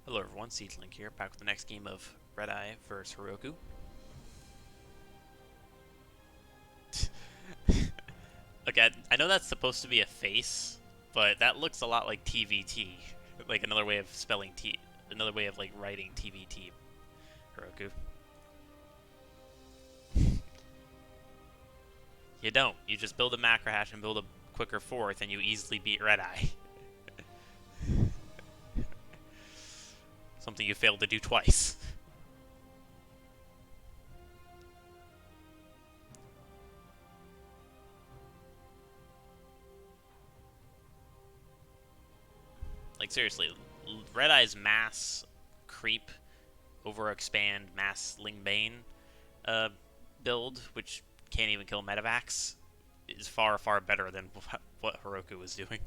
Hello everyone, Link here, back with the next game of Redeye vs Harroku. Okay, I know that's supposed to be a face, but that looks a lot like TVT, like another way of spelling T, another way of like writing TVT. Harroku. You don't. You just build a macro hash and build a quicker fourth, and you easily beat Redeye. Something you failed to do twice. Like seriously, Redeye's mass creep, overexpand, mass Lingbane uh, build, which can't even kill Medivacs, is far, far better than what Harroku was doing.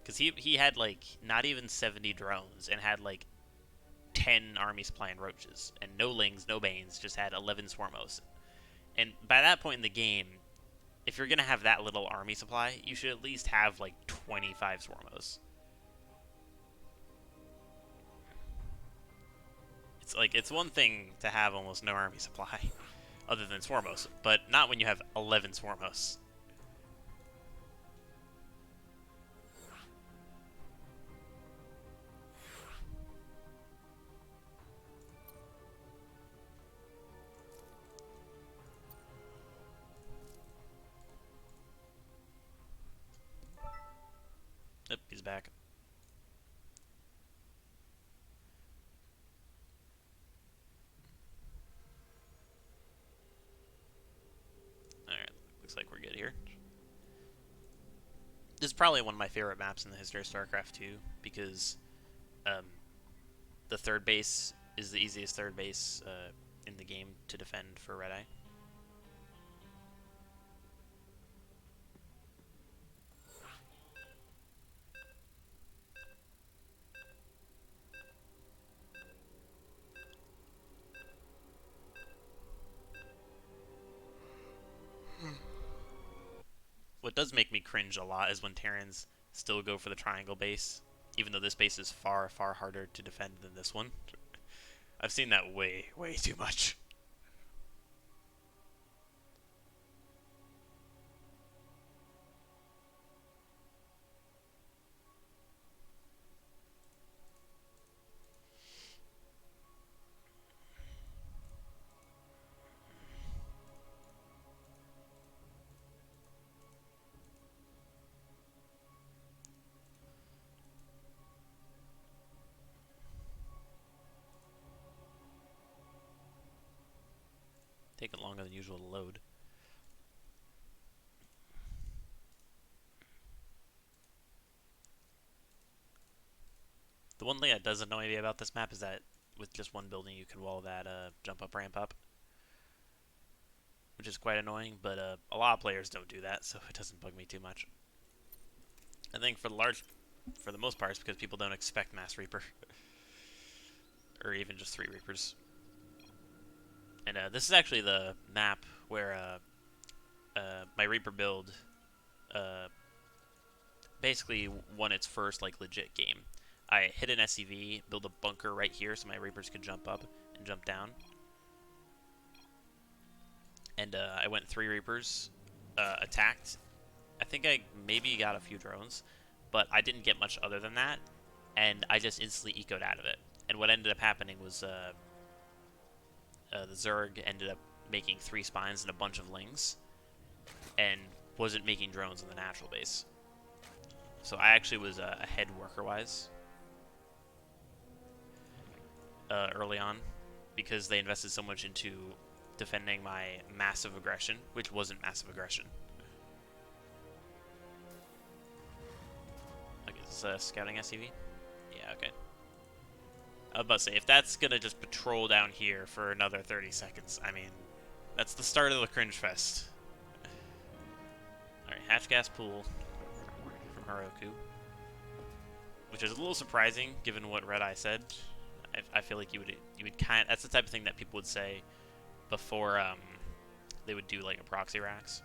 Because he had, like, not even 70 drones and had, like, 10 army supply and roaches. And no lings, no banes, just had 11 swarmos. And by that point in the game, if you're going to have that little army supply, you should at least have, like, 25 swarmos. It's like, it's one thing to have almost no army supply, other than swarmos, but not when you have 11 swarmos. Yep, he's back. Alright, looks like we're good here. This is probably one of my favorite maps in the history of StarCraft 2 because um, the third base is the easiest third base in the game to defend for Redeye. What does make me cringe a lot is when Terrans still go for the triangle base, even though this base is far, far harder to defend than this one. I've seen that way, way too much. Taking longer than usual to load. The one thing that does annoy me about this map is that with just one building you can wall that jump up ramp up, which is quite annoying, but a lot of players don't do that, so it doesn't bug me too much. I think for the most part, it's because people don't expect Mass Reaper, or even just 3 Reapers. And this is actually the map where my Reaper build uh, basically won its first like legit game. I hit an SCV, build a bunker right here so my Reapers could jump up and jump down. And I went 3 Reapers, attacked. I think I maybe got a few drones, but I didn't get much other than that, and I just instantly ecoed out of it. And what ended up happening was the Zerg ended up making 3 spines and a bunch of lings, and wasn't making drones in the natural base. So I actually was ahead worker-wise early on, because they invested so much into defending my massive aggression, which wasn't massive aggression. Okay, is this a scouting SCV? Yeah, okay. I was about to say, if that's gonna just patrol down here for another 30 seconds, I mean, that's the start of the cringe fest. Alright, hatch gas pool from Harroku, which is a little surprising given what Redeye said. I feel like you would that's the type of thing that people would say before they would do like a proxy racks.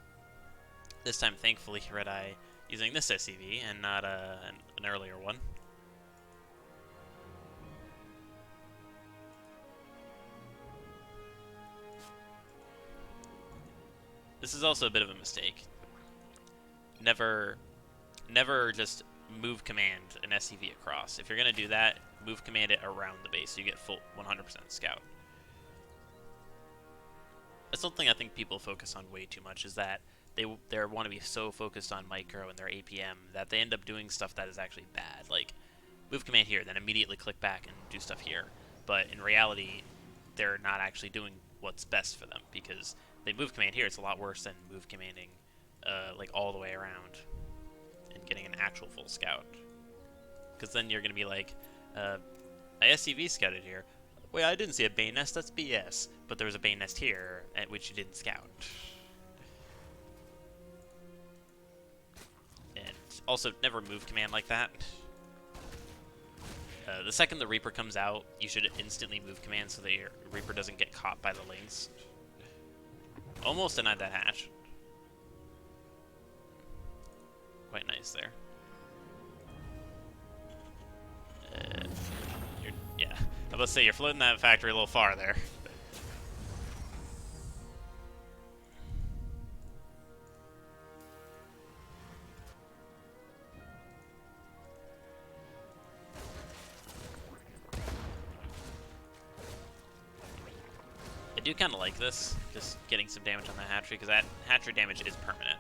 This time, thankfully, Redeye using this SCV and not an earlier one. This is also a bit of a mistake. Never, never just move command an SCV across. If you're gonna do that, move command it around the base so you get full 100% scout. That's something I think people focus on way too much, is that they want to be so focused on micro and their APM that they end up doing stuff that is actually bad. Like, move command here, then immediately click back and do stuff here. But in reality, they're not actually doing what's best for them, because they move command here, it's a lot worse than move commanding like all the way around and getting an actual full scout. Because then you're going to be like, I SCV scouted here. Wait, I didn't see a Bane nest, that's BS. But there was a Bane nest here, at which you didn't scout. And also, never move command like that. The second the Reaper comes out, you should instantly move command so that your Reaper doesn't get caught by the lings. Almost denied that hatch. Quite nice there. Yeah, I was about to say, you're floating that factory a little far there. I do kind of like this, just getting some damage on the hatchery, because that hatchery damage is permanent.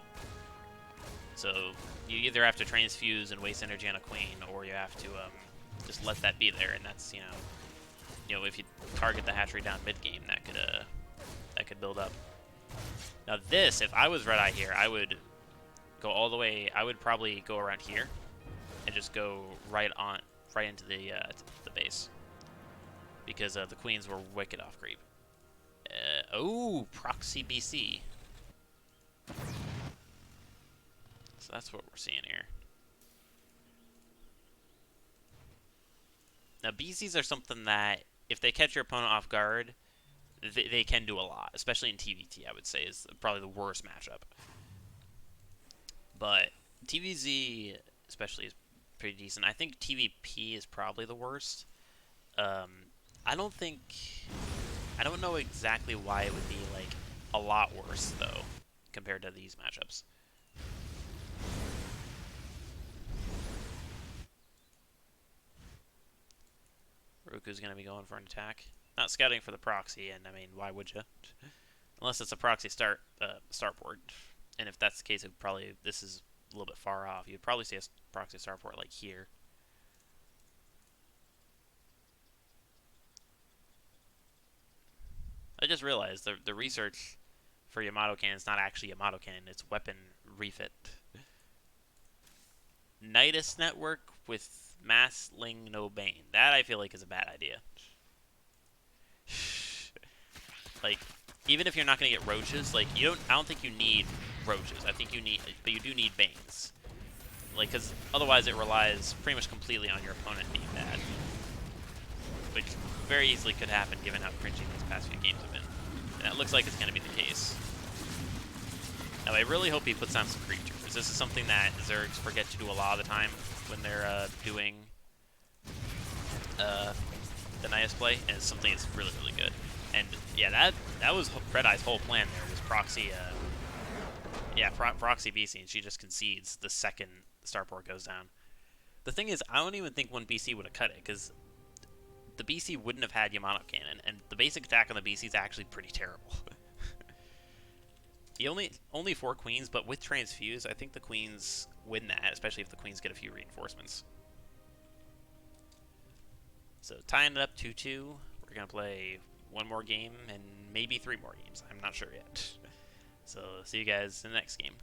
So you either have to transfuse and waste energy on a queen, or you have to just let that be there, and that's, you know, if you target the hatchery down mid game, that could build up. Now this, if I was Redeye here, I would go all the way. I would probably go around here and just go right into the base, because the queens were wicked off creep. Oh, Proxy BC. So that's what we're seeing here. Now, BCs are something that, if they catch your opponent off guard, they can do a lot, especially in TVT, I would say, is probably the worst matchup. But TVZ, especially, is pretty decent. I think TVP is probably the worst. I don't know exactly why it would be, like, a lot worse, though, compared to these matchups. Harroku's going to be going for an attack. Not scouting for the proxy, and I mean, why would you? Unless it's a proxy starport. And if that's the case, it probably, this is a little bit far off. You'd probably see a proxy starport like here. I just realized the research for Yamato Cannon is not actually Yamato Cannon, it's weapon refit. Nidus network with mass ling no bane. That I feel like is a bad idea. Like, even if you're not gonna get roaches, like I don't think you need roaches. I think you need, but you do need banes. Like, because otherwise it relies pretty much completely on your opponent being bad, which very easily could happen given how cringy these past few games have been. And that looks like it's going to be the case. Now, I really hope he puts down some creatures. This is something that Zergs forget to do a lot of the time when they're doing the Nidus play, and it's something that's really, really good. And yeah, that was Redeye's whole plan there, was Proxy, Proxy BC, and she just concedes the second the starport goes down. The thing is, I don't even think one BC would have cut it, because the BC wouldn't have had Yamato Cannon, and the basic attack on the BC is actually pretty terrible. The only 4 queens, but with transfuse, I think the queens win that, especially if the queens get a few reinforcements. So tying it up 2-2, we're gonna play one more game and maybe 3 more games. I'm not sure yet. So see you guys in the next game.